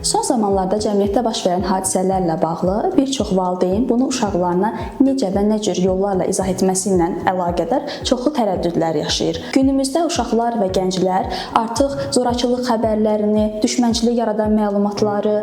Son zamanlarda cəmiyyətdə baş verən hadisələrlə bağlı bir çox valideyn bunu uşaqlarına necə və nə cür yollarla izah etməsi ilə əlaqədar çoxlu tərəddüdlər yaşayır. Günümüzdə uşaqlar və gənclər artıq zorakılıq xəbərlərini, düşmənçilik yaradan məlumatları,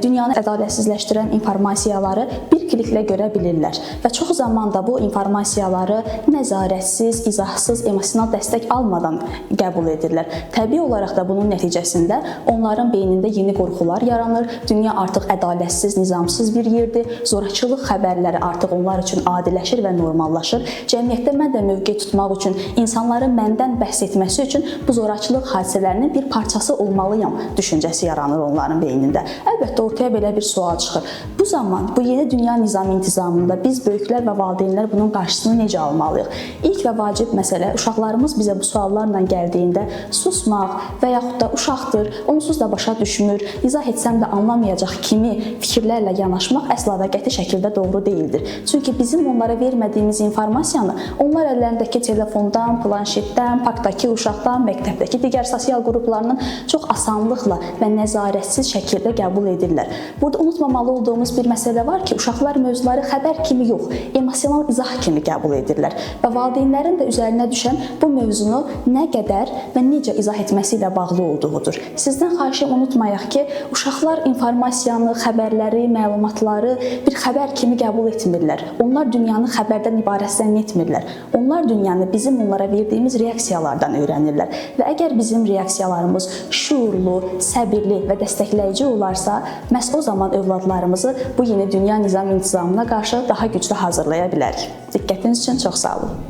dünyanı ədalətsizləşdirən informasiyaları bir kliklə görə bilirlər və çox zaman da bu informasiyaları nəzarətsiz, izahsız, emosional dəstək almadan qəbul edirlər. Təbii olaraq da bunun nəticəsində onların beynində yeni qorxular yaranır, dünya artıq ədalətsiz, nizamsız bir yerdir, zorakılıq xəbərləri artıq onlar üçün adiləşir və normallaşır. Cəmiyyətdə mən də mövqe tutmaq üçün, insanların məndən bəhs etməsi üçün bu zorakılıq hadisələrinin bir parçası olmalıyam düşüncəsi yaranır onların beynində. Əlbəttə ortaya belə bir sual çıxır. Bu zaman, bu yeni dünya nizam-intizamında biz böyüklər və valideynlər bunun qarşısını necə almalıyıq? İlk və vacib məsələ, uşaqlarımız bizə bu suallarla gəldiyində susmaq və yaxud da uşaqdır, onsuz da başa düşmür, izah etsəm də anlamayacaq kimi fikirlərlə yanaşmaq əsla və qəti şəkildə doğru deyildir. Çünki bizim onlara vermədiyimiz informasiyanı onlar əllərindəki telefondan, planşetdən, parkdakı uşaqdan, məktəbdəki digər sosial qruplarının çox asanlıqla və nəzarətsiz şəkildə qəbul edirlər. Burada unutmamalı olduğumuz bir məsələ var ki, uşaqlar mövzuları xəbər kimi yox, emosional izah kimi qəbul edirlər və valideynlərin də üzərinə düşən bu mövzunu nə qədər və necə izah etməsi ilə bağlı olduğudur. Sizdən xahişim unutmayaq ki, uşaqlar informasiyanı, xəbərləri, məlumatları bir xəbər kimi qəbul etmirlər. Onlar dünyanı xəbərdən ibarət zənn etmirlər. Onlar dünyanı bizim onlara verdiyimiz reaksiyalardan öyrənirlər və əgər bizim reaksiyalarımız şuurlu, səbirli və dəstəkləyici olarsa, məhz o zaman övladlarımızı bu yeni dünya nizam-intizamına qarşı daha güclü hazırlaya bilərik. Diqqətiniz üçün çox sağ olun.